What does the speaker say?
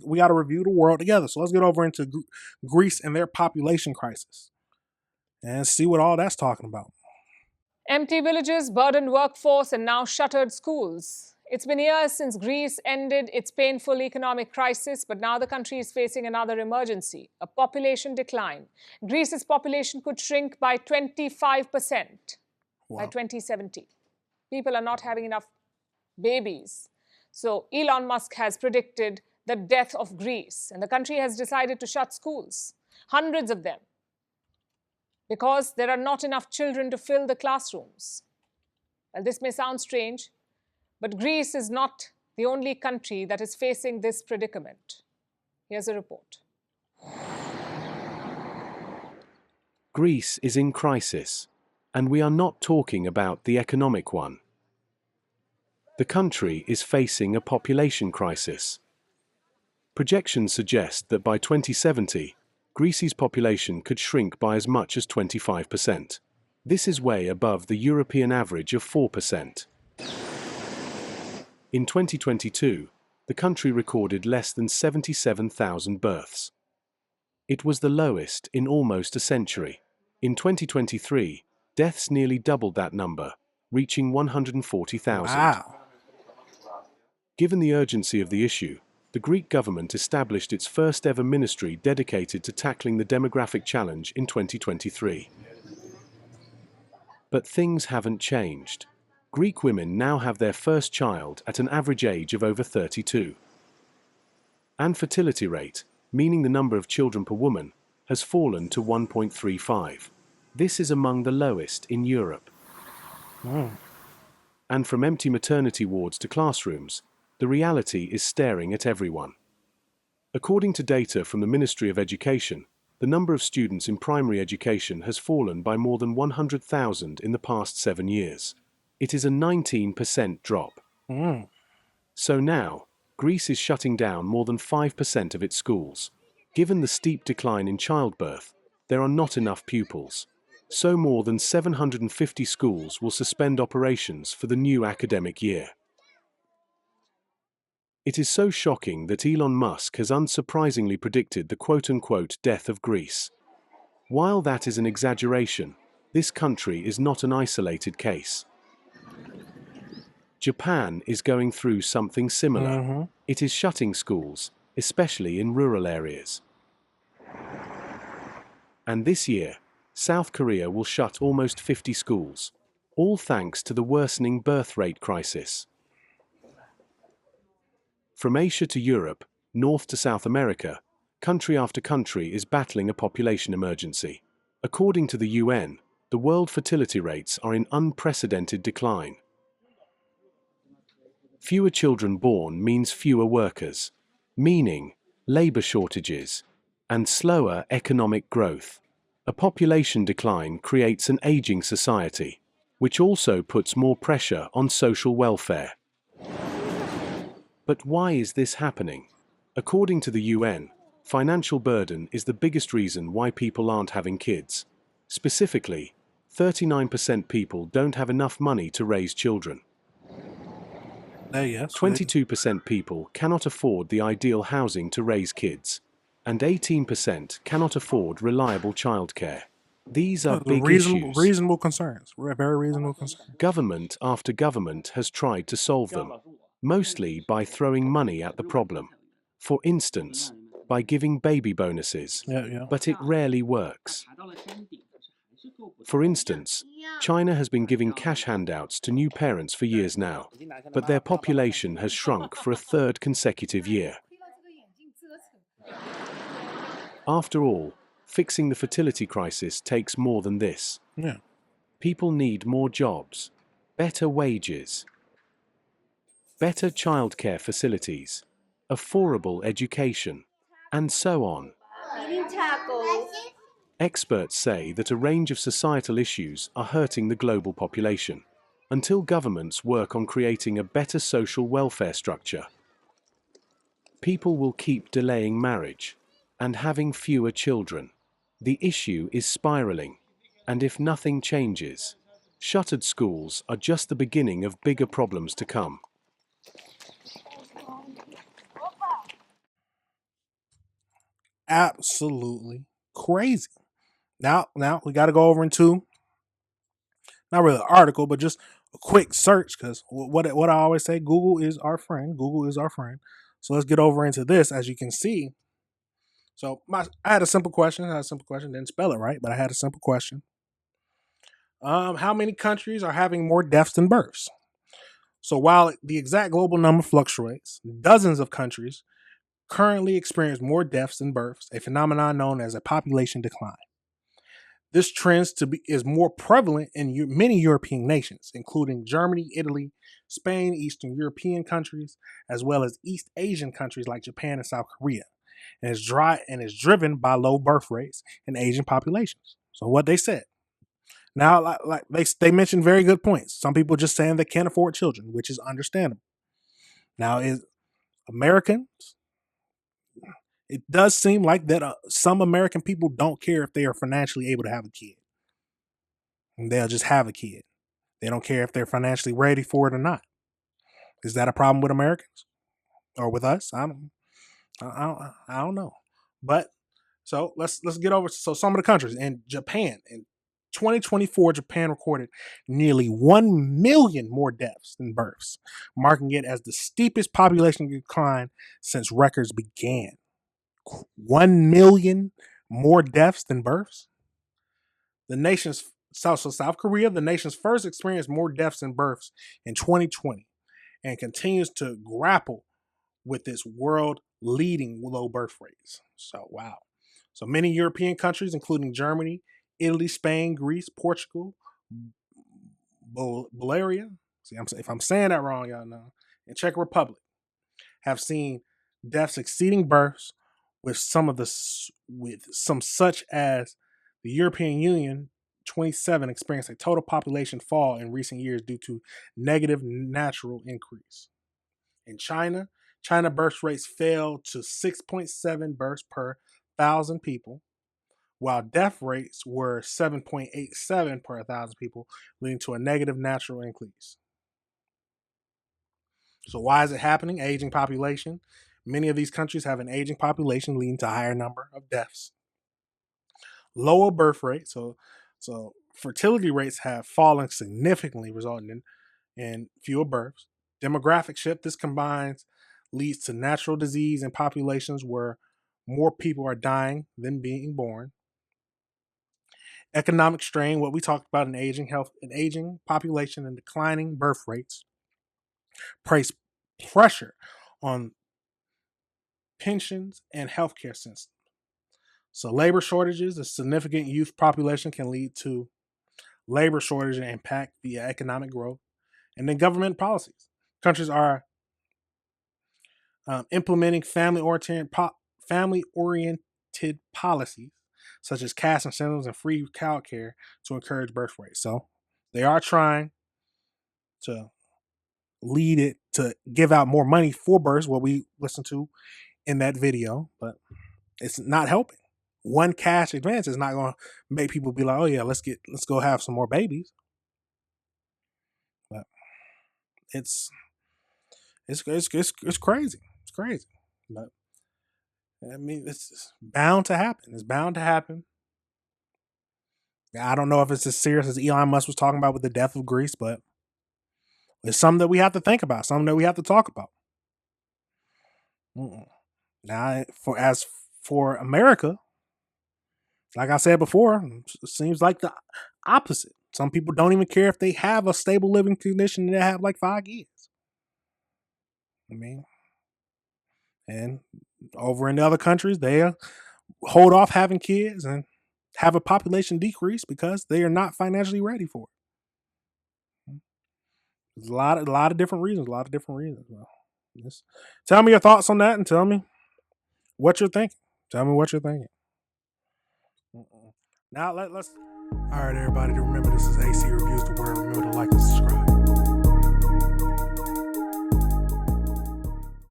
we got to review the world together. So let's get over into Greece and their population crisis and see what all that's talking about. Empty villages, burdened workforce, and now shuttered schools. It's been years since Greece ended its painful economic crisis, but now the country is facing another emergency, a population decline. Greece's population could shrink by 25% by 2070. People are not having enough babies. So Elon Musk has predicted the death of Greece, and the country has decided to shut schools, hundreds of them, because there are not enough children to fill the classrooms. Well, this may sound strange, but Greece is not the only country that is facing this predicament. Here's a report. Greece is in crisis, and we are not talking about the economic one. The country is facing a population crisis. Projections suggest that by 2070, Greece's population could shrink by as much as 25%. This is way above the European average of 4%. In 2022, the country recorded less than 77,000 births. It was the lowest in almost a century. In 2023, deaths nearly doubled that number, reaching 140,000. Wow. Given the urgency of the issue, the Greek government established its first ever ministry dedicated to tackling the demographic challenge in 2023. But things haven't changed. Greek women now have their first child at an average age of over 32. And fertility rate, meaning the number of children per woman, has fallen to 1.35. This is among the lowest in Europe. And from empty maternity wards to classrooms, the reality is staring at everyone. According to data from the Ministry of Education, the number of students in primary education has fallen by more than 100,000 in the past 7 years. It is a 19% drop. So now, Greece is shutting down more than 5% of its schools. Given the steep decline in childbirth, there are not enough pupils. So more than 750 schools will suspend operations for the new academic year. It is so shocking that Elon Musk has unsurprisingly predicted the quote-unquote death of Greece. While that is an exaggeration, this country is not an isolated case. Japan is going through something similar. It is shutting schools, especially in rural areas. And this year, South Korea will shut almost 50 schools, all thanks to the worsening birth rate crisis. From Asia to Europe, North to South America, country after country is battling a population emergency. According to the UN, the world fertility rates are in unprecedented decline. Fewer children born means fewer workers, meaning labor shortages and slower economic growth. A population decline creates an aging society, which also puts more pressure on social welfare. But why is this happening? According to the UN, financial burden is the biggest reason why people aren't having kids. Specifically, 39% people don't have enough money to raise children. 22% people cannot afford the ideal housing to raise kids, and 18% cannot afford reliable childcare. These are big issues. Reasonable concerns. Very reasonable concerns. Government after government has tried to solve them, mostly by throwing money at the problem. For instance, by giving baby bonuses, but it rarely works. For instance, China has been giving cash handouts to new parents for years now, but their population has shrunk for a third consecutive year. After all, fixing the fertility crisis takes more than this. People need more jobs, better wages, better childcare facilities, affordable education, and so on. Experts say that a range of societal issues are hurting the global population, until governments work on creating a better social welfare structure. People will keep delaying marriage and having fewer children. The issue is spiraling, and if nothing changes, shuttered schools are just the beginning of bigger problems to come. Absolutely crazy. Now we got to go over into not really an article, but just a quick search because what I always say, Google is our friend. Google is our friend. So let's get over into this. As you can see, so I had a simple question. Didn't spell it right, but I had a simple question. How many countries are having more deaths than births? So while the exact global number fluctuates, dozens of countries currently experience more deaths than births, a phenomenon known as a population decline. This trend is more prevalent in many European nations, including Germany, Italy, Spain, Eastern European countries, as well as East Asian countries like Japan and South Korea, and is driven by low birth rates in Asian populations. So what they said. Now, like they mentioned very good points. Some people just saying they can't afford children, which is understandable. Now, is Americans? It does seem like that some American people don't care if they are financially able to have a kid. And they'll just have a kid. They don't care if they're financially ready for it or not. Is that a problem with Americans or with us? I don't know. But so let's get over. So some of the countries in Japan in 2024, Japan recorded nearly 1 million more deaths than births, marking it as the steepest population decline since records began. 1 million more deaths than births. South Korea, the nation's first, experienced more deaths than births in 2020 and continues to grapple with its world leading low birth rates. So, wow. So many European countries, including Germany, Italy, Spain, Greece, Portugal, Bulgaria, if I'm saying that wrong, y'all know, and Czech Republic, have seen deaths exceeding births, with some such as the European Union 27 experienced a total population fall in recent years due to negative natural increase. In China birth rates fell to 6.7 births per 1,000 people, while death rates were 7.87 per 1,000 people, leading to a negative natural increase. So why is it happening? Aging population. Many of these countries have an aging population, leading to a higher number of deaths. Lower birth rates, so fertility rates have fallen significantly, resulting in fewer births. Demographic shift. This leads to natural disease in populations where more people are dying than being born. Economic strain, what we talked about in aging population and declining birth rates, place pressure on pensions and healthcare systems. So labor shortages, a significant youth population can lead to labor shortage and impact the economic growth. And then government policies. Countries are implementing family-oriented policies, such as cash incentives and free childcare, to encourage birth rates. So they are trying to lead it to give out more money for births, what we listened to in that video, but it's not helping. One cash advance is not going to make people be like, oh yeah, let's go have some more babies. But it's crazy. It's crazy. But I mean, it's bound to happen. It's bound to happen. I don't know if it's as serious as Elon Musk was talking about with the death of Greece, but it's something that we have to think about, something that we have to talk about. Now, as for America, like I said before, it seems like the opposite. Some people don't even care if they have a stable living condition and they have like 5 kids. I mean, and over in the other countries, they hold off having kids and have a population decrease because they are not financially ready for it. There's a lot of different reasons. Well, tell me your thoughts on that and tell me what you're thinking. Now let's. All right, everybody. Remember, this is AC Reviews the Word. Remember to like and subscribe.